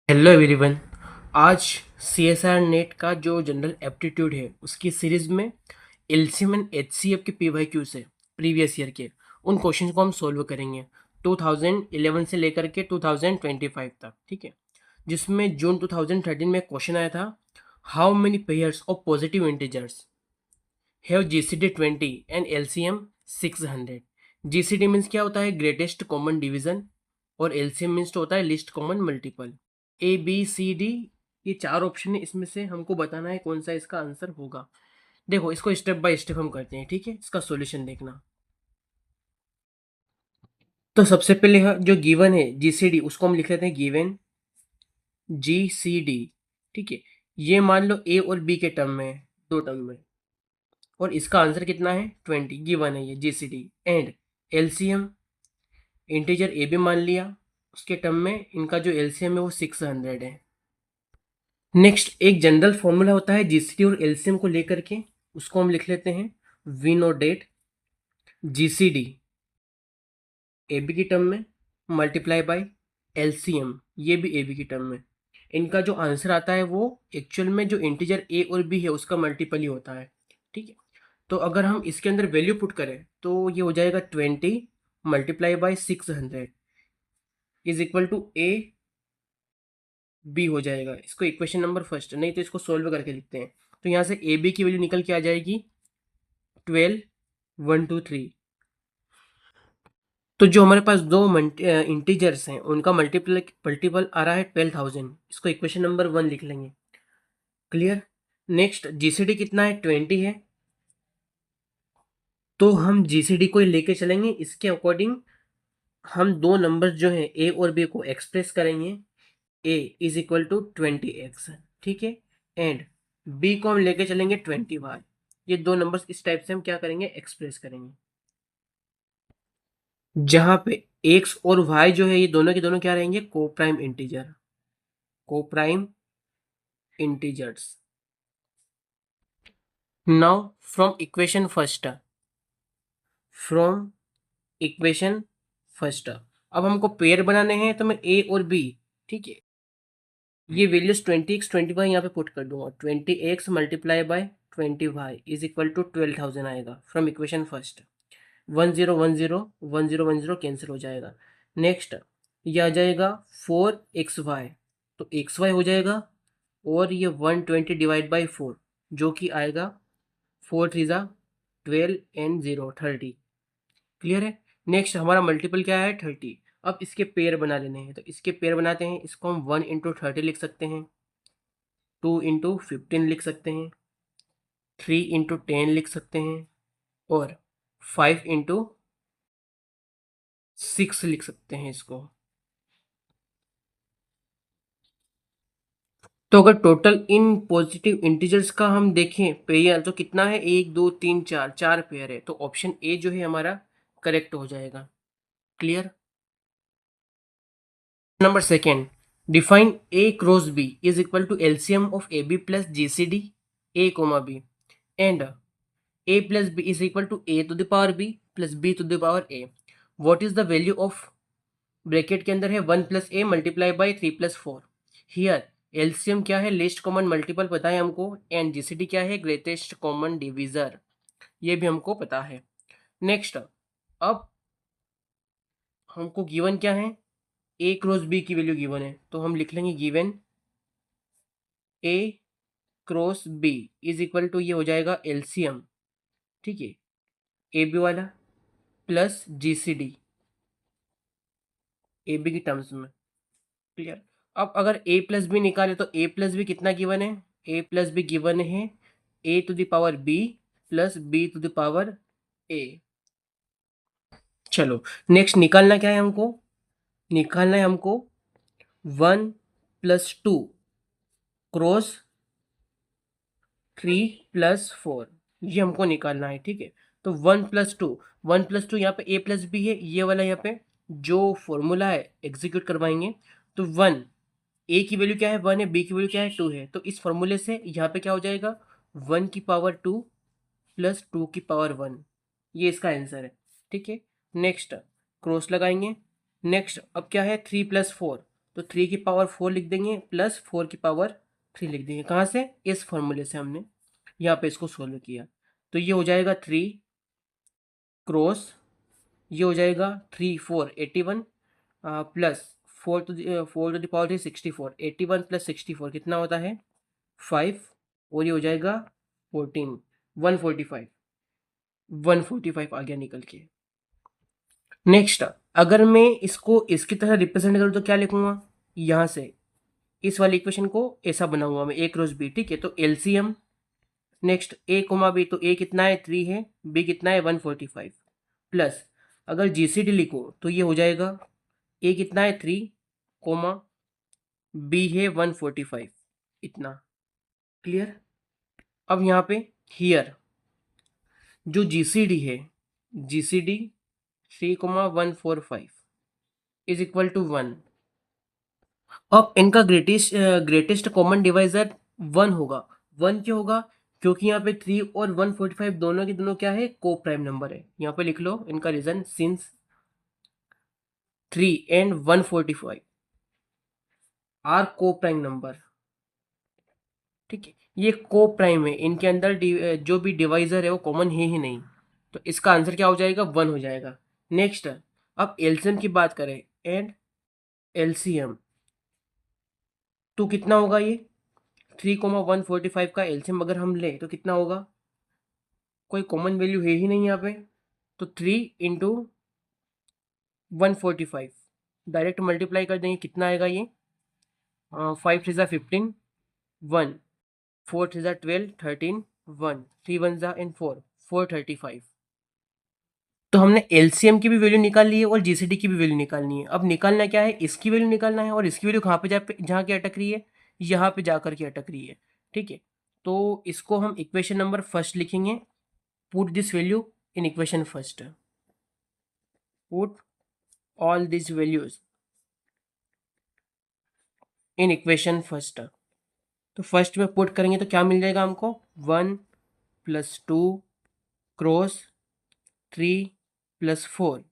Hello everyone. आज CSR net का जो जनरल एप्टीट्यूड है उसकी सीरीज में एलसीएम एंड एचसीएफ के पीवाईक्यू से प्रीवियस ईयर के उन क्वेश्चंस को हम सॉल्व करेंगे 2011 से लेकर के 2025 तक। ठीक है, जिसमें जून 2013 में क्वेश्चन आया था, how many pairs of positive integers have GCD 20 and LCM 600। GCD means क्या होता है, ग्रेटेस्ट कॉमन डिवीजन, और एलसीएम मीन्स होता है least common multiple. A B C D, ये चार ऑप्शन है, इसमें से हमको बताना है कौन सा इसका आंसर होगा। देखो, इसको स्टेप बाय स्टेप हम करते हैं। ठीक है, इसका सॉल्यूशन देखना। तो सबसे पहले जो गिवन है जीसीडी, उसको हम लिख लेते हैं गिवन जीसीडी। ठीक है, ये मान लो ए और बी के टर्म में है, दो टर्म में, और इसका आंसर कितना है 20 गिवन है ये GCD. And LCM, integer a भी मान लिया, उसके टर्म में इनका जो एलसीएम है वो 600 है। नेक्स्ट एक जनरल फॉर्मूला होता है जीसीडी और एलसीएम को लेकर के, उसको हम लिख लेते हैं we know that GCD A B की टर्म में मल्टीप्लाई बाय एलसीएम, ये भी ए बी की टर्म में। इनका जो आंसर आता है वो एक्चुअल में जो इंटीजर ए और बी है उसका मल्टीपल ही होता है। ठीक है, तो अगर हम इसके अंदर वैल्यू पुट करें तो ये हो जाएगा 20 multiply by 600 is equal to A B हो जाएगा। इसको इक्वेशन नंबर फर्स्ट, नहीं तो इसको सोल्व करके लिखते हैं। तो यहाँ से ए बी की वैल्यू निकल के आ जाएगी 12 123। तो जो हमारे पास दो इंटीजर्स हैं उनका मल्टीपल मल्टीपल आ रहा है 12,000। इसको इक्वेशन नंबर 1 लिख लेंगे। क्लियर। नेक्स्ट जीसीडी कितना है 20 है, तो हम जीसीडी को ही लेके चलेंगे। इसके अकॉर्डिंग हम दो नंबर्स जो हैं ए और बी को एक्सप्रेस करेंगे। ए इज इक्वल टू 20x, ठीक है, एंड बी को हम लेके चलेंगे 20y। ये दो नंबर्स इस टाइप से हम क्या करेंगे, एक्सप्रेस करेंगे, जहां पे x और y जो है ये दोनों के दोनों क्या रहेंगे, को प्राइम इंटीजर, को prime integers. Now from equation first, from equation first अब हमको पेयर बनाने हैं, तो मैं ए और बी, ठीक है, ये वैल्यूज 20x 20y यहाँ पे पुट कर दूंगा। 20x multiply by 20y is equal to 12,000 आएगा फ्रॉम इक्वेशन फर्स्ट। 10 कैंसिल हो जाएगा। नेक्स्ट ये आ जाएगा 4xy, तो xy हो जाएगा, और ये 120 डिवाइड बाई 4 जो कि आएगा 4 3 ज़ा 12 एंड 0 30। क्लियर है। नेक्स्ट हमारा मल्टीपल क्या है 30। अब इसके पेयर बना लेने हैं, तो इसके पेयर बनाते हैं। इसको हम 1 इंटू 30 लिख सकते हैं, 2 इंटू 15 लिख सकते हैं, 3 इंटू 10 लिख सकते हैं, और 5 इंटू 6 लिख सकते हैं इसको। तो अगर टोटल इन पॉजिटिव इंटीजर्स का हम देखें पेयर, तो कितना है, 1 2 3 4, चार पेयर है, तो ऑप्शन ए जो है हमारा करेक्ट हो जाएगा। Clear. Number second, define A cross B is equal to LCM of A B plus G C D A comma B, and a plus b is equal to a to the power b plus b to the power a. What is the value of, bracket के अंदर है 1 plus A multiply by 3 plus 4। Here LCM क्या है, least common multiple पता है हमको, and GCD क्या है, ग्रेटेस्ट कॉमन डिविजर, ये भी हमको पता है। नेक्स्ट अब हमको गिवन क्या है, ए क्रॉस बी की वैल्यू गिवन है, तो हम लिख लेंगे given A cross B is equal to, ये हो जाएगा एलसीएम, ठीक है, ए बी वाला plus G C D A B की टर्म्स में। क्लियर। अब अगर ए प्लस बी निकाले तो ए प्लस बी कितना गिवन है, ए प्लस बी गिवन है A to the power B plus B to the power ए। चलो नेक्स्ट निकालना क्या है हमको, निकालना है हमको 1 प्लस 2 क्रॉस 3 प्लस 4, ये हमको निकालना है। ठीक है, तो 1 प्लस 2 यहाँ पे ए प्लस बी है, ये वाला यहाँ पे जो फॉर्मूला है एग्जीक्यूट करवाएंगे। तो 1 ए की वैल्यू क्या है 1 है, बी की वैल्यू क्या है 2 है, तो इस फॉर्मूले से यहाँ पे क्या हो जाएगा 1 की पावर 2 प्लस 2 की पावर 1, ये इसका आंसर है। ठीक है, नेक्स्ट क्रॉस लगाएंगे। नेक्स्ट अब क्या है 3 प्लस 4, तो 3 की पावर 4 लिख देंगे प्लस 4 की पावर 3 लिख देंगे। कहाँ से? इस फॉर्मूले से हमने यहाँ पे इसको सोल्व किया। तो ये हो जाएगा 3 क्रॉस, ये हो जाएगा 3 4 81 plus 4 to the power 3 64, 81 plus 64 कितना होता है? 5, और ये हो जाएगा 14, 145, 145 आ गया निकल के। नेक्स्ट, अगर मैं इसको इसकी तरह रिप्रेजेंट करूँ तो क्या लिखूंगा? यहाँ से इस वाली इक्वेशन को ऐसा बनाऊंगा मैं, ए क्रॉस बी, ठीक है। तो एलसीएम, नेक्स्ट ए कोमा बी, तो ए कितना है? 3 है, बी कितना है? 145, प्लस अगर जीसीडी लिखो तो ये हो जाएगा ए कितना है? 3 कोमा बी है 145, इतना। क्लियर? अब यहाँ पे हियर जो जीसीडी है, जीसीडी 3,145 इज इक्वल टू 1। अब इनका ग्रेटेस्ट कॉमन डिवाइजर 1 होगा। 1 क्यों होगा? क्योंकि यहाँ पे 3 और 145 दोनों के दोनों क्या है? को प्राइम नंबर है। यहाँ पे लिख लो इनका रीजन, सिंस 3 एंड 145 आर को प्राइम नंबर, ठीक है। ये को प्राइम है, इनके अंदर जो भी डिवाइजर है वो कॉमन है ही नहीं, तो इसका आंसर क्या हो जाएगा? 1 हो जाएगा। नेक्स्ट, अब एलसीएम की बात करें, एंड एलसीएम तो कितना होगा? ये 3,145 का एलसीएम अगर हम ले तो कितना होगा? कोई कॉमन वैल्यू है ही नहीं यहाँ पे, तो 3 इंटू 145 डायरेक्ट मल्टीप्लाई कर देंगे, कितना आएगा ये? 5 3 ज़ा 15, 1 4 3 ज़ा 12, 13, 1 3 1 ज़ा एंड 4 435। तो हमने एलसीएम की भी वैल्यू निकाल ली है और जीसीडी की भी वैल्यू निकालनी है। अब निकालना क्या है? इसकी वैल्यू निकालना है, और इसकी वैल्यू कहाँ पे जहाँ के अटक रही है? यहाँ पे जाकर के अटक रही है, ठीक है। तो इसको हम इक्वेशन नंबर फर्स्ट लिखेंगे। Put this value in equation first, put all this values in equation first. तो फर्स्ट में पुट करेंगे तो क्या मिल जाएगा हमको? 1 plus 2 cross 3 plus 4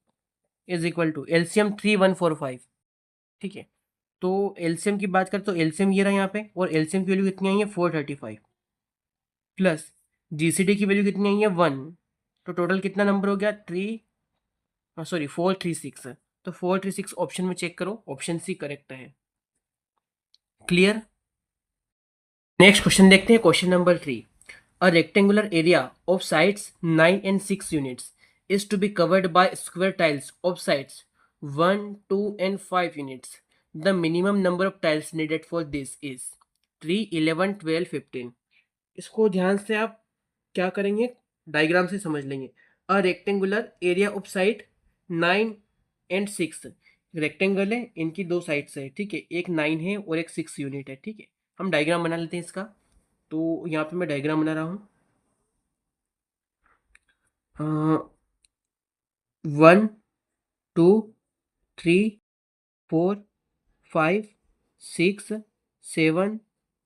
is equal to LCM 3145, ठीक है। तो एलसीएम की बात करें तो एलसीएम ये रहा यहाँ पे, और एलसीएम की वैल्यू कितनी आई है? 435, प्लस जीसीडी की वैल्यू कितनी आई है? 1। तो टोटल कितना नंबर हो गया? 436। तो 436 ऑप्शन में चेक करो, ऑप्शन सी करेक्ट है। क्लियर? नेक्स्ट क्वेश्चन देखते हैं, question number 3। A rectangular area of sides 9 and 6 units is to be covered by square tiles of sides 1, 2 and 5 units. The minimum number of tiles needed for this is 3, 11, 12, 15. इसको ध्यान से आप क्या करेंगे? Diagram से समझ लेंगे। A rectangular area of side 9 and 6, rectangle है, इनकी दो साइड्स है, ठीक है। एक 9 है और एक 6 यूनिट है, ठीक है। हम डायग्राम बना लेते हैं इसका। तो यहाँ पे मैं डायग्राम बना रहा हूँ। 1 2 3 4 5 6 7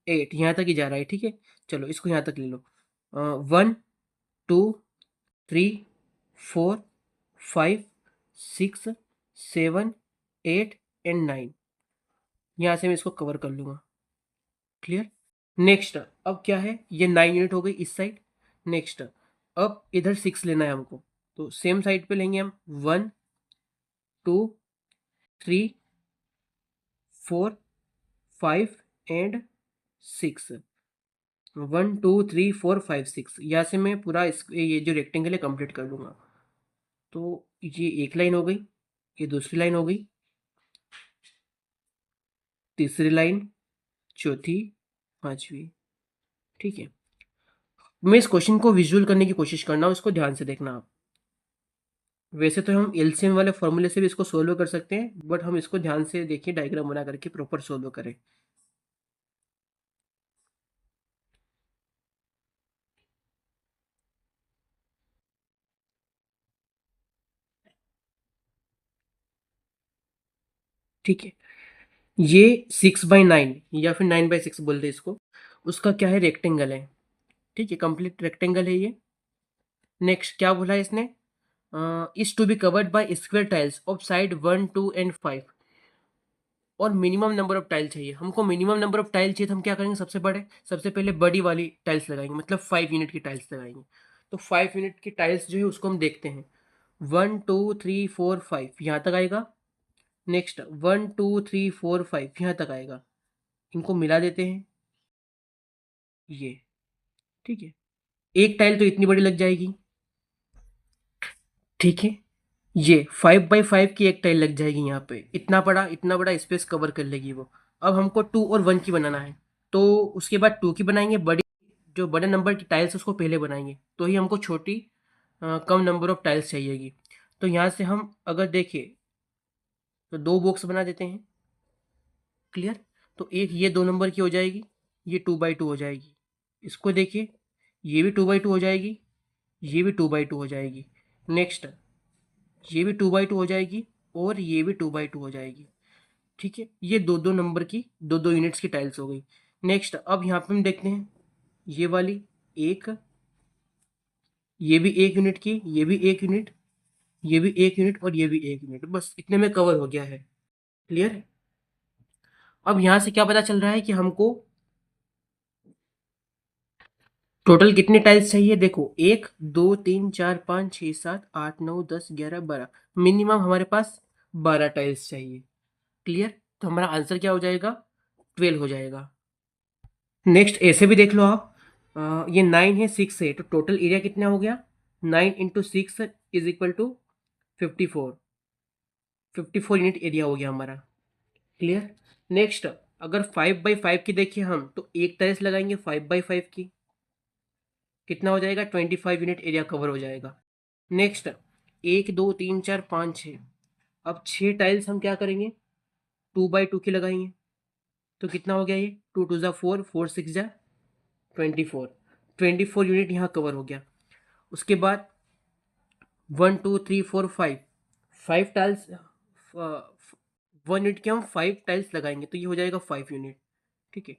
8 यहाँ तक ही जा रहा है, ठीक है। चलो इसको यहाँ तक ले लो। 1 2 3 4 5 6 7 8 एंड 9, यहाँ से मैं इसको कवर कर लूँगा। क्लियर? नेक्स्ट, अब क्या है? ये 9 यूनिट हो गई इस साइड। नेक्स्ट, अब इधर 6 लेना है हमको, तो सेम साइड पे लेंगे हम। 1 2 3 4 5 एंड 6, 1 2 3 4 5 6, यहाँ से मैं पूरा ये जो रेक्टेंगल है कंप्लीट कर लूँगा। तो ये एक लाइन हो गई, ये दूसरी लाइन हो गई, तीसरी लाइन, चौथी, पांचवी, ठीक है। मैं इस क्वेश्चन को विजुअल करने की कोशिश करना हूँ, इसको ध्यान से देखना आप। वैसे तो हम एलसीएम वाले फॉर्मूले से भी इसको सोल्व कर सकते हैं, बट हम इसको ध्यान से देखिए, डायग्राम बना करके प्रॉपर सोल्व करें। ठीक है, ये 6/9 या फिर 9/6 बोलते हैं इसको, उसका क्या है? रेक्टेंगल है, ठीक है, कंप्लीट रेक्टेंगल है ये। नेक्स्ट क्या बोला है इसने? Is to be covered by square tiles of side 1 2 and 5। और मिनिमम नंबर ऑफ टाइल चाहिए। हमको मिनिमम नंबर ऑफ टाइल चाहिए तो हम क्या करेंगे, सबसे पहले बड़ी वाली टाइल्स लगाएंगे, मतलब 5 यूनिट की टाइल्स लगाएंगे। तो 5 यूनिट की टाइल्स जो है उसको हम देखते हैं, 1 2 3 4 5 यहाँ तक आएगा। नेक्स्ट 1 2 3 4 5 यहाँ तक आएगा। इनको मिला देते हैं ये, ठीक है। एक टाइल तो इतनी बड़ी लग जाएगी, ठीक है। ये 5x5 की एक टाइल लग जाएगी यहाँ पे, इतना बड़ा स्पेस कवर कर लेगी वो। अब हमको 2 और 1 की बनाना है, तो उसके बाद 2 की बनाएंगे, जो बड़े नंबर की टाइल्स उसको पहले बनाएंगे, तो ही हमको छोटी कम नंबर ऑफ टाइल्स चाहिएगी। तो यहाँ से हम अगर देखें तो 2 बॉक्स बना देते हैं। क्लियर। तो एक ये 2 नंबर की हो जाएगी, ये 2x2 हो जाएगी। इसको देखिए, ये भी 2x2 हो जाएगी, ये भी 2x2 हो जाएगी। नेक्स्ट ये भी 2x2 हो जाएगी और ये भी 2x2 हो जाएगी, ठीक है। ये 2-2 नंबर की 2-2 यूनिट्स की टाइल्स हो गई। नेक्स्ट अब यहाँ पे हम देखते हैं, ये वाली एक, ये भी 1 यूनिट की, ये भी 1 यूनिट, ये भी 1 यूनिट और ये भी 1 यूनिट, बस इतने में कवर हो गया है। क्लियर है। अब यहाँ से क्या पता चल रहा है कि हमको टोटल कितनी टाइल्स चाहिए। देखो 1 2 3 4 5 6 7 8 9 10 11 12, मिनिमम हमारे पास 12 टाइल्स चाहिए। क्लियर। तो हमारा आंसर क्या हो जाएगा, 12 हो जाएगा। नेक्स्ट ऐसे भी देख लो आप, ये 9 है 6 है, तो टोटल एरिया कितना हो गया, 9 into 6 is equal to 54 unit area हो गया हमारा। क्लियर। नेक्स्ट अगर 5x5 की देखिए हम, तो एक टाइल्स लगाएंगे 5x5 की, कितना हो जाएगा, 25 यूनिट एरिया कवर हो जाएगा। नेक्स्ट 1 2 3 4 5 6, अब 6 टाइल्स हम क्या करेंगे, 2x2 की लगाएंगे, तो कितना हो गया, ये 2 2 4 4 6 24 यूनिट यहाँ कवर हो गया। उसके बाद 1 2 3 4 5, 5 टाइल्स, 1 यूनिट के हम 5 टाइल्स लगाएंगे, तो ये हो जाएगा 5 यूनिट, ठीक है।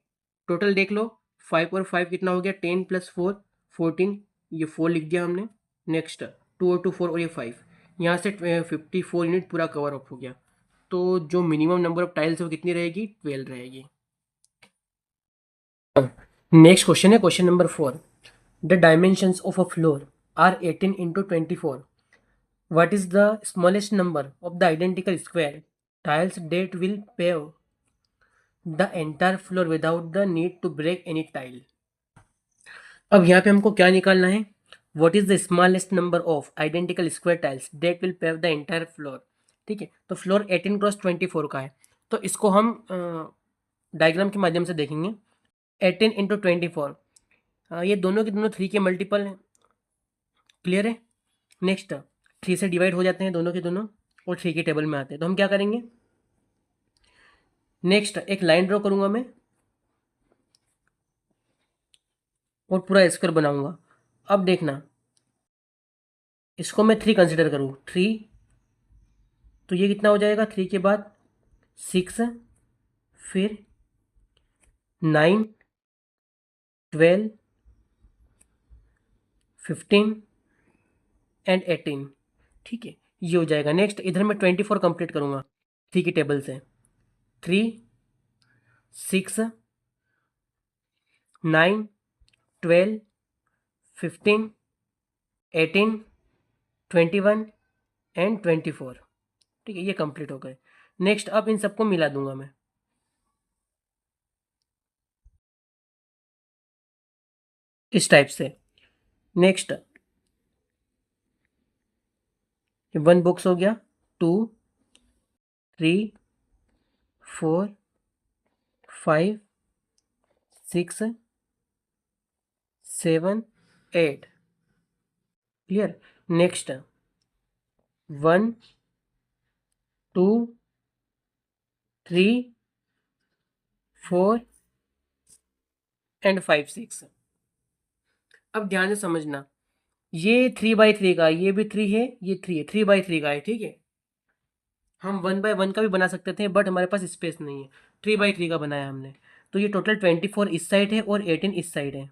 टोटल देख लो, 5 और 5 कितना हो गया, 10 + 4 14, ये 4 लिख दिया हमने। नेक्स्ट 2 और 2 4 और ये 5, यहाँ से 54 यूनिट पूरा कवर अप हो गया। तो जो मिनिमम नंबर ऑफ टाइल्स है वो कितनी रहेगी, 12 रहेगी। नेक्स्ट क्वेश्चन है question number 4। The dimensions of a floor are 18 into 24। What is the smallest number of the identical square tiles that will pave the entire floor without the need to break any tile? अब यहाँ पे हमको क्या निकालना है, What is the smallest number of identical square tiles that will pave the entire floor? ठीक है, तो फ्लोर 18x24 का है, तो इसको हम डायग्राम के माध्यम से देखेंगे। 18 इंटू 24, ये दोनों के दोनों 3 के मल्टीपल हैं। क्लियर है। नेक्स्ट 3 से डिवाइड हो जाते हैं दोनों के दोनों और 3 के टेबल में आते हैं, तो हम क्या करेंगे, नेक्स्ट एक लाइन ड्रॉ करूंगा मैं और पूरा स्क्वायर बनाऊंगा। अब देखना, इसको मैं 3 कंसिडर करूँ, 3, तो ये कितना हो जाएगा, 3 के बाद 6, फिर 9 12 15 एंड 18, ठीक है, ये हो जाएगा। नेक्स्ट इधर मैं 24 कंप्लीट करूंगा 3 की टेबल से, 3 6 9 12 15 18 21 एंड 24, ठीक है, ये कंप्लीट हो गए। नेक्स्ट अब इन सबको मिला दूंगा मैं, इस टाइप से। नेक्स्ट 1 बॉक्स हो गया, 2 3 4 5 6 7 8। क्लियर। Next 1 2 3 4 and 5 6। अब ध्यान से समझना, ये 3x3 का, ये भी 3 है, ये 3 है, 3x3 का है, ठीक है। हम 1x1 का भी बना सकते थे बट हमारे पास स्पेस नहीं है, 3x3 का बनाया हमने। तो ये टोटल 24 इस साइड है और 18 इस साइड है।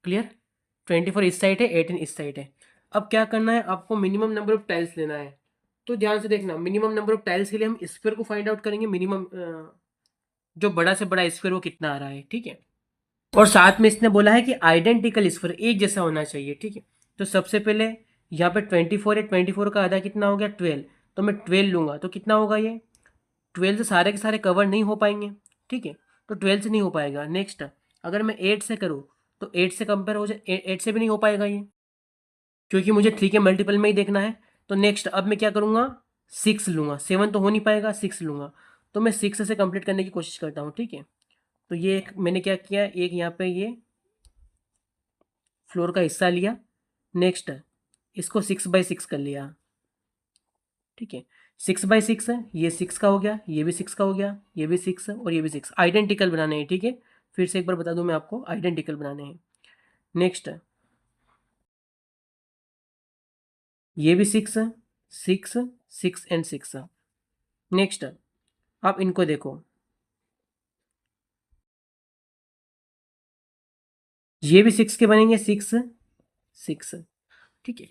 क्लियर। 24 इस साइड है, 18 इस साइड है। अब क्या करना है, आपको मिनिमम नंबर ऑफ टाइल्स लेना है। तो ध्यान से देखना, मिनिमम नंबर ऑफ टाइल्स के लिए हम स्क्वायर को फाइंड आउट करेंगे, मिनिमम जो बड़ा से बड़ा स्क्वायर वो कितना आ रहा है, ठीक है। और साथ में इसने बोला है कि आइडेंटिकल स्क्वायर एक जैसा होना चाहिए, ठीक है। तो सबसे पहले यहाँ पे 24 है, 24 का आधा कितना हो गया 12, तो मैं 12 लूंगा तो कितना होगा ये 12 से सारे के सारे कवर नहीं हो पाएंगे, ठीक है। तो 12 से नहीं हो पाएगा। नेक्स्ट अगर मैं 8 से करूँ तो 8 से कंपेयर हो जाए, 8 से भी नहीं हो पाएगा ये, क्योंकि मुझे 3 के मल्टीपल में ही देखना है। तो नेक्स्ट अब मैं क्या करूँगा 6 लूँगा, 7 तो हो नहीं पाएगा, 6 लूँगा। तो मैं 6 से कंप्लीट करने की कोशिश करता हूँ, ठीक है। तो ये मैंने क्या किया, एक यहाँ पे ये फ्लोर का हिस्सा लिया। नेक्स्ट इसको 6/6 कर लिया, ठीक है। 6/6 है, ये 6 का हो गया, ये भी 6 का हो गया, ये भी 6 और ये भी 6, आइडेंटिकल बनाने हैं, ठीक है। फिर से एक बार बता दूं मैं आपको, आइडेंटिकल बनाने हैं। नेक्स्ट ये भी 6, 6, 6 एंड 6। नेक्स्ट आप इनको देखो, ये भी 6 के बनेंगे, 6, 6, ठीक है।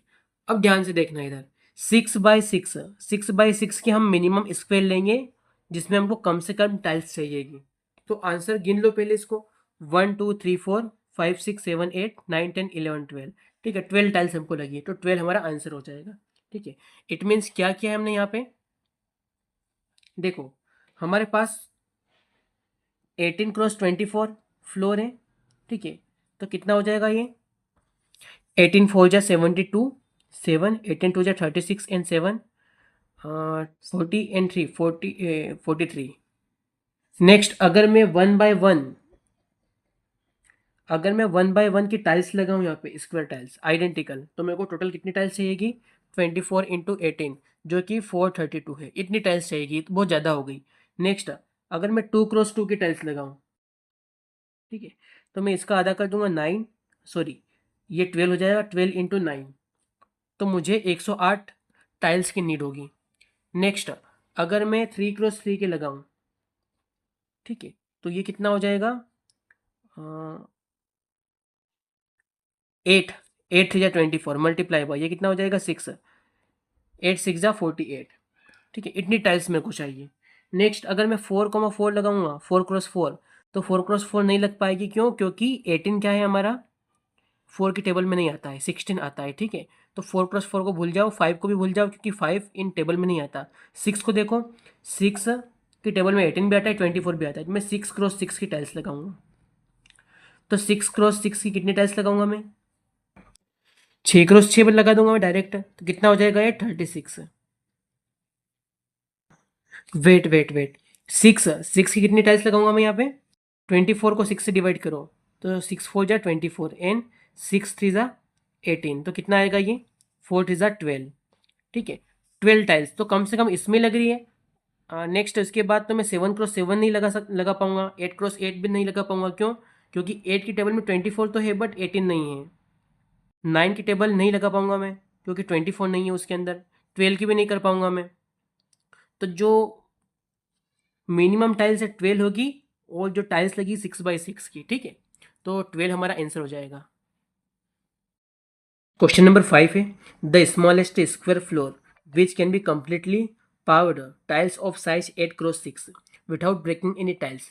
अब ध्यान से देखना इधर, 6/6, 6/6 की हम मिनिमम स्क्वायर लेंगे जिसमें हमको कम से कम टाइल्स चाहिएगी। तो आंसर गिन लो पहले इसको, 1 2 3 4 5 6 7 8 9 10 11 12, ठीक है। 12 टाइल्स हमको लगी, तो 12 हमारा आंसर हो जाएगा, ठीक है। इट मीन्स क्या किया है हमने यहाँ पे, देखो हमारे पास 18x24 फ्लोर है, ठीक है। तो कितना हो जाएगा ये, 18 4 जा 72, 7, 18 2 जा 36 एंड 7, 40 एंड 3 43। नेक्स्ट अगर मैं 1/1 की टाइल्स लगाऊं यहाँ पे स्क्वायर टाइल्स आइडेंटिकल, तो मेरे को टोटल कितनी टाइल्स चाहिएगी 24 × 18, जो कि 432 है। इतनी टाइल्स चाहिएगी, तो बहुत ज़्यादा हो गई। नेक्स्ट अगर मैं 2x2 की टाइल्स लगाऊं, ठीक है, तो मैं इसका आधा कर दूंगा 9, सॉरी ये 12 हो जाएगा, 12 × 9, तो मुझे 108 टाइल्स की नीड होगी। नेक्स्ट अगर मैं 3x3 के लगाऊं, ठीक है, तो ये कितना हो जाएगा 8, 8 3 जा 24 मल्टीप्लाई बाय ये कितना हो जाएगा 6, 8 6 जा 48, ठीक है। इतनी टाइल्स मेरे को चाहिए। नेक्स्ट अगर मैं 4,4 लगाऊंगा, 4x4, तो 4x4 नहीं लग पाएगी, क्यों, क्योंकि 18 क्या है हमारा 4 की टेबल में नहीं आता है, 16 आता है, ठीक है। तो 4+4 को भूल जाओ, 5 को भी भूल जाओ, क्योंकि 5 इन टेबल में नहीं आता। 6 को देखो, 6 की टेबल में 18 भी आता है, 24 भी आता है, तो मैं 6x6 की टाइल्स लगाऊंगा। तो 6x6 की कितनी टाइल्स लगाऊंगा मैं, 6x6 पर लगा दूंगा मैं डायरेक्ट, तो कितना हो जाएगा ये 36। वेट 6 की कितनी टाइल्स लगाऊंगा मैं यहाँ पे, 24 को 6 से डिवाइड करो, तो 6 4 जा 24 एंड 6 3 जा 18, तो कितना आएगा ये 4 3 जा 12, ठीक है। 12 टाइल्स तो कम से कम इसमें लग रही है। नेक्स्ट इसके बाद तो मैं 7x7 नहीं लगा पाऊंगा, 8x8 भी नहीं लगा पाऊंगा, क्यों, क्योंकि 8 की टेबल में 24 तो है बट 18 नहीं है। 9 की टेबल नहीं लगा पाऊंगा मैं, क्योंकि 24 नहीं है उसके अंदर। 12 की भी नहीं कर पाऊंगा मैं। तो जो मिनिमम टाइल्स है 12 होगी, और जो टाइल्स लगी 6/6 की, ठीक है। तो 12 हमारा आंसर हो जाएगा। क्वेश्चन नंबर 5 है, the smallest square floor which can be completely powered tiles of size 8x6 without breaking any tiles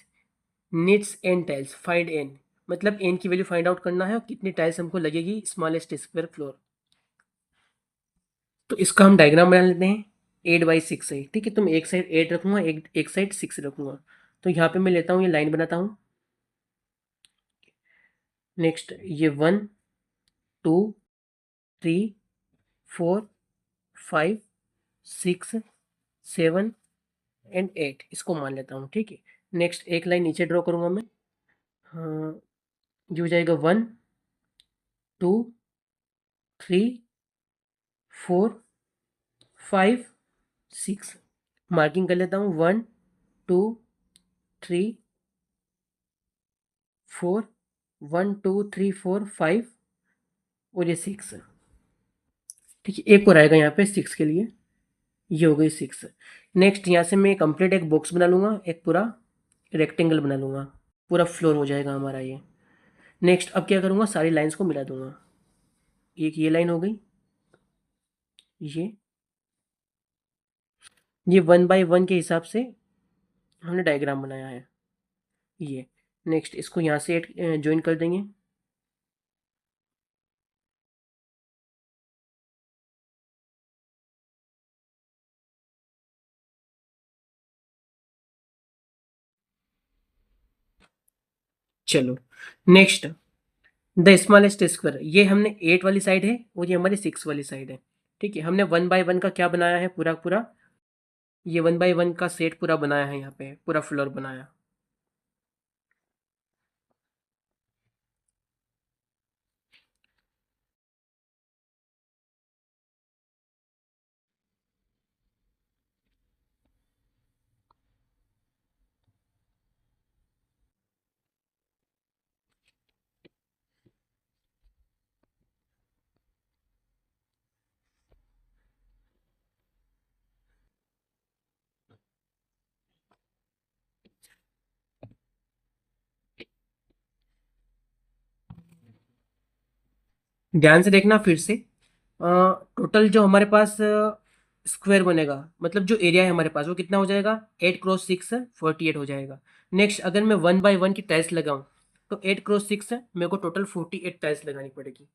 needs N tiles, find N. मतलब एन की वैल्यू फाइंड आउट करना है और कितनी टाइल्स हमको लगेगी स्मॉलेस्ट स्क्वायर फ्लोर। तो इसका हम डायग्राम बना लेते हैं। 8/6 है, ठीक है। तो मैं एक साइड 8 रखूंगा, एक साइड 6 रखूंगा। तो यहाँ पे मैं लेता हूँ, ये लाइन बनाता हूँ। नेक्स्ट ये 1 2 3 4 5 6 7 एंड 8 इसको मान लेता हूँ, ठीक है। नेक्स्ट एक लाइन नीचे ड्रॉ करूंगा मैं। हाँ, ये हो जाएगा 1 2 3 4 5 6। मार्किंग कर लेता हूँ, 1 2 3 4, 1 2 3 4 5 और ये 6, ठीक है। एक और आएगा यहाँ पे 6 के लिए, ये हो गई 6। नेक्स्ट यहाँ से मैं कंप्लीट एक बॉक्स बना लूँगा, एक पूरा रेक्टेंगल बना लूँगा, पूरा फ्लोर हो जाएगा हमारा ये। नेक्स्ट अब क्या करूँगा, सारी लाइंस को मिला दूंगा। एक ये लाइन हो गई, ये ये 1/1 के हिसाब से हमने डायग्राम बनाया है ये। नेक्स्ट इसको यहाँ से ज्वाइन कर देंगे। चलो नेक्स्ट, द स्मॉलेस्ट स्क्वायर, ये हमने 8 वाली साइड है और ये हमारी 6 वाली साइड है। ठीक है, हमने 1/1 का क्या बनाया है, पूरा पूरा ये 1/1 का सेट पूरा बनाया है, यहाँ पे पूरा फ्लोर बनाया। ध्यान से देखना फिर से। टोटल जो हमारे पास स्क्वायर बनेगा, मतलब जो एरिया है हमारे पास, वो कितना हो जाएगा, 8 × 6 48 हो जाएगा। नेक्स्ट अगर मैं 1/1 की टाइल्स लगाऊं तो 8 × 6 मेरे को टोटल 48 टाइल्स लगानी पड़ेगी।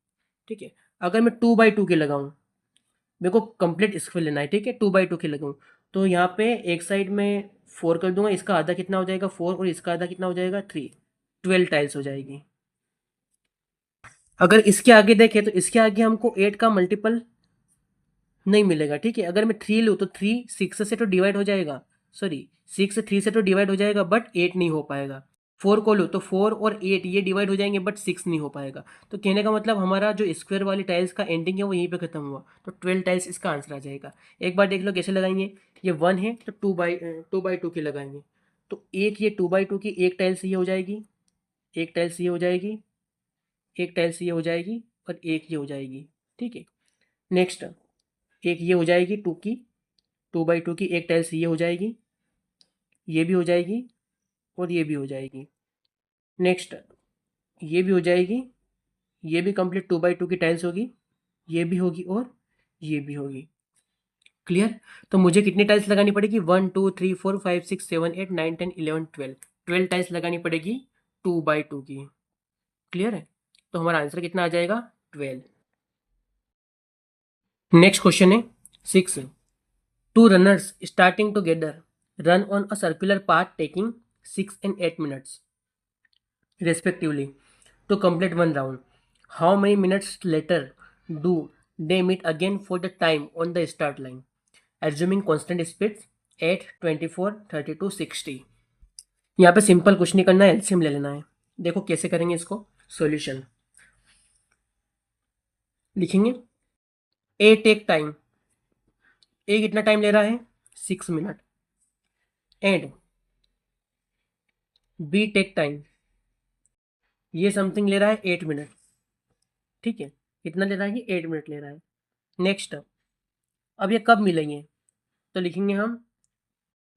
ठीक है, अगर मैं 2/2 के लगाऊं, मेरे को कंप्लीट स्क्वायर लेना है। ठीक है, 2/2 के लगाऊं तो यहाँ पे एक साइड में 4 कर दूंगा, इसका आधा कितना हो जाएगा 4 और इसका आधा कितना हो जाएगा 3, 12 टाइल्स हो जाएगी। अगर इसके आगे देखें तो इसके आगे हमको 8 का मल्टीपल नहीं मिलेगा। ठीक है, अगर मैं 3 लूँ तो 3 6 से तो डिवाइड हो जाएगा, सॉरी 6 3 से तो डिवाइड हो जाएगा बट 8 नहीं हो पाएगा। 4 को लूँ तो 4 और 8 ये डिवाइड हो जाएंगे बट 6 नहीं हो पाएगा। तो कहने का मतलब हमारा जो स्क्वायर वाली टाइल्स का एंडिंग है वो यहीं पे खत्म हुआ, तो 12 टाइल्स इसका आंसर आ जाएगा। एक बार देख लो कैसे लगाएंगे। ये 1 है तो 2/2 की लगाएंगे, तो एक ये 2/2 की एक टाइल्स ये हो जाएगी, एक टाइल्स ये हो जाएगी, एक टाइल्स ये हो जाएगी और एक ये हो जाएगी। ठीक है, नेक्स्ट एक ये हो जाएगी 2 की, 2/2 की एक टाइल्स ये हो जाएगी, ये भी हो जाएगी और ये भी हो जाएगी। नेक्स्ट ये भी हो जाएगी, ये भी कंप्लीट 2/2 की टाइल्स होगी, ये भी होगी और ये भी होगी। क्लियर। तो मुझे कितनी टाइल्स लगानी पड़ेगी, 1 2 3 4 5 6 7 8 9 10 11 12, 12 टाइल्स लगानी पड़ेगी 2/2 की। क्लियर है, तो हमारा आंसर कितना आ जाएगा 12। नेक्स्ट क्वेश्चन है 6, two runners starting together run on a circular path taking 6 and 8 minutes respectively to complete one round. How many minutes later do they meet again for the time on the start line? Assuming constant speeds 8, 24, 32, 60. यहाँ पे simple कुछ नहीं करना है, LCM ले लेना है। देखो कैसे करेंगे इसको सॉल्यूशन। लिखेंगे ए टेक टाइम, ए कितना टाइम ले रहा है 6 minute, and B take time, ये समथिंग ले रहा है 8 मिनट। ठीक है, कितना ले रहा है, 8 मिनट ले रहा है। नेक्स्ट अब ये कब मिलेंगे, तो लिखेंगे हम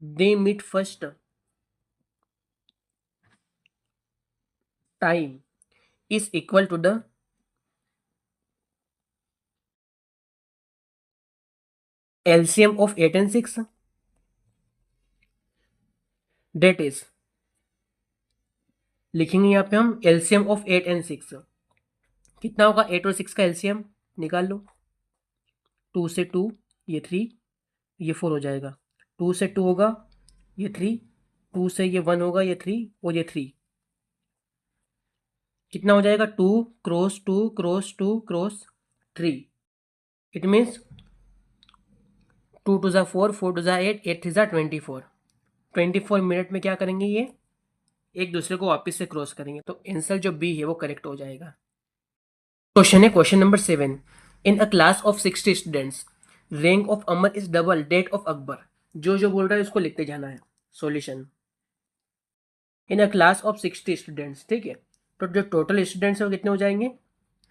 they meet first time is equal to the LCM of 8 and 6, that is, लिखेंगे यहाँ पे हम एलसीएम ऑफ 8 and 6 कितना होगा, 8 और 6 का एलसीएम निकाल लो। 2 से 2 ये 3, ये 4 हो जाएगा। 2 से 2 होगा ये 3, 2 से ये 1 होगा ये 3 और ये 3, कितना हो जाएगा 2 cross 2 cross 2 cross 3। It means 2 2 ज़ा 4, 4 2 ज़ा 8, 8 3 ज़ा 24। 24 मिनट में क्या करेंगे, ये एक दूसरे को वापस से क्रॉस करेंगे, तो आंसर जो बी है वो करेक्ट हो जाएगा। क्वेश्चन है question number 7, in a class of 60 students rank of Amar is double that of Akbar. जो जो बोल रहा है उसको लिखते जाना है। Solution, in a class of 60 students, ठीक है, तो जो टोटल स्टूडेंट्स है वो कितने हो जाएंगे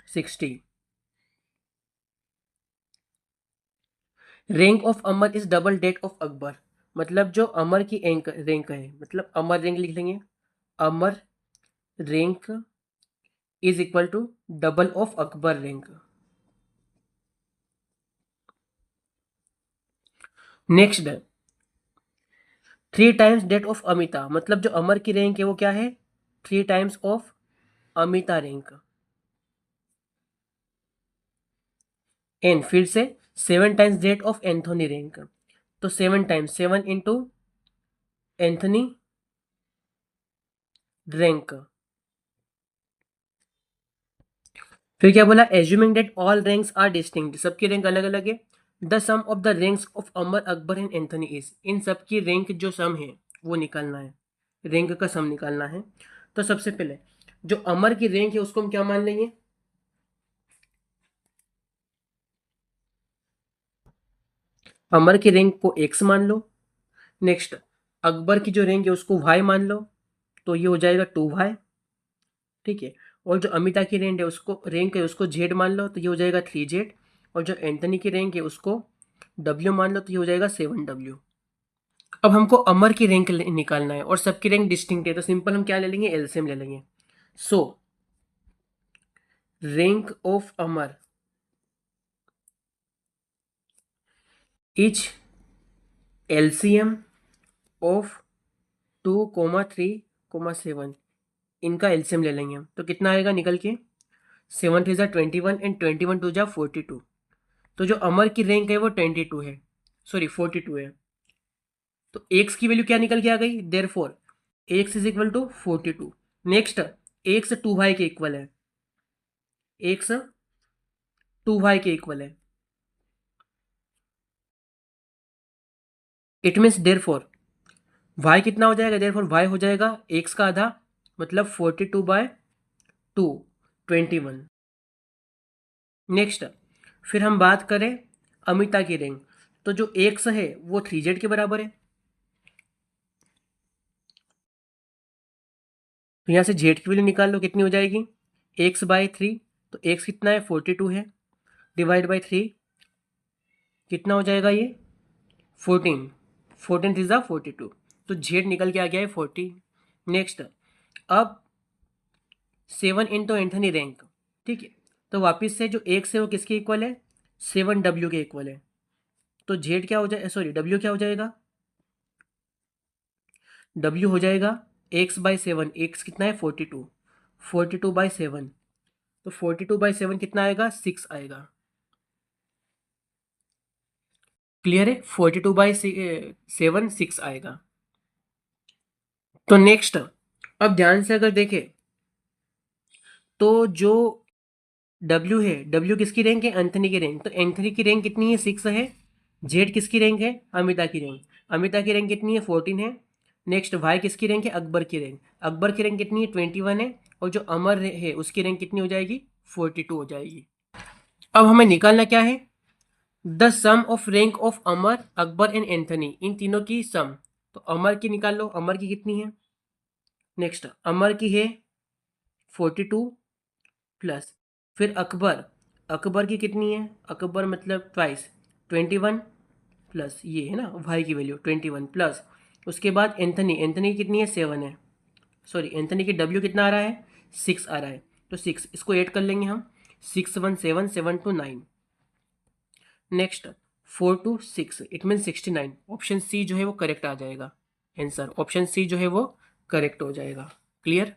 60। Rank of Amar is double that of Akbar, मतलब जो अमर की रैंक है, मतलब अमर रैंक लिख लेंगे, Amar rank is equal to double of Akbar rank. Next 3 times that of Amita, मतलब जो अमर की रैंक है वो क्या है, 3 times of Amita rank. And फिर से 7 times that of Anthony rank, तो 7 टाइम्स 7 इंटू एंथोनी रैंक। फिर क्या बोला, assuming that all ranks are distinct, सबकी रैंक अलग अलग है। The sum of the ranks of Amar Akbar and Anthony is, इन सबकी रैंक जो सम है वो निकालना है, रैंक का सम निकालना है। तो सबसे पहले जो अमर की रैंक है उसको हम क्या मान लेंगे, अमर की रैंक को x मान लो। नेक्स्ट अकबर की जो रैंक है उसको y मान लो, तो ये हो जाएगा 2y। ठीक है, और जो अमिता की रैंक है उसको z मान लो, तो ये हो जाएगा 3z। और जो एंथनी की रैंक है उसको w मान लो, तो ये हो जाएगा 7w। अब हमको अमर की रैंक निकालना है और सबकी रैंक डिस्टिंक्ट है, तो सिंपल हम क्या ले लेंगे, एलसीएम ले लेंगे। सो rank of Amar etch LCM of 2, 3, 7, इनका एलसीएम ले लेंगे हम, तो कितना आएगा निकल के, 7 3 21 एंड 21 2 42। तो जो अमर की रैंक है वो 22 है, सॉरी 42 है। तो एक्स की वैल्यू क्या निकल के आ गई, therefore X is equal to 42। Next X 2y के इक्वल है, एक्स 2y के इक्वल है। इट मीन्स देयरफॉर y कितना हो जाएगा, देयरफॉर y हो जाएगा x का आधा, मतलब 42/2 21। नेक्स्ट फिर हम बात करें अमिता की रैंक, तो जो x है वो 3z के बराबर है, तो यहाँ से z की वैल्यू निकाल लो, कितनी हो जाएगी, x/3, तो x कितना है 42 है, डिवाइड बाई 3 कितना हो जाएगा ये 14, 14 3 42, तो z निकल के आ गया है 40। नेक्स्ट अब 7 इंटू एंथनी रैंक, ठीक है, तो वापस से जो x है वो किसके इक्वल है, 7w के इक्वल है। तो z क्या हो जाएगा, सॉरी w क्या हो जाएगा, w हो जाएगा x/7, x कितना है 42, 42/7, तो 42/7 कितना आएगा, 6 आएगा। क्लियर है, 42/7 6 आएगा। तो नेक्स्ट अब ध्यान से अगर देखें तो जो W है, W किसकी रैंक है, एंथनी की रैंक, तो एंथनी की रैंक कितनी है, 6 है। जेड किसकी रैंक है, अमिता की रैंक, अमिता की रैंक कितनी है, 14 है। नेक्स्ट वाई किसकी रैंक है, अकबर की रैंक, अकबर की रैंक कितनी है, 21 है। और जो अमर है उसकी रैंक कितनी हो जाएगी, 42 हो जाएगी। अब हमें निकालना क्या है, the sum of rank of Amar Akbar and Anthony, इन तीनों की सम। तो अमर की निकाल लो, अमर की कितनी है, नेक्स्ट अमर की है 42 प्लस, फिर अकबर, अकबर की कितनी है, अकबर मतलब ट्वाइस 21 प्लस ये है ना वाई की वैल्यू 21 प्लस, उसके बाद एंथनी, एंथनी की कितनी है 7 है, सॉरी एंथनी की डब्ल्यू कितना आ रहा है, 6 आ रहा है, तो 6 इसको ऐड कर लेंगे हम, 6 1 7 7 2 9। Next 4 2 6 it mean 69, option C जो है वो करेक्ट आ जाएगा, आंसर ऑप्शन सी जो है वो करेक्ट हो जाएगा। क्लियर।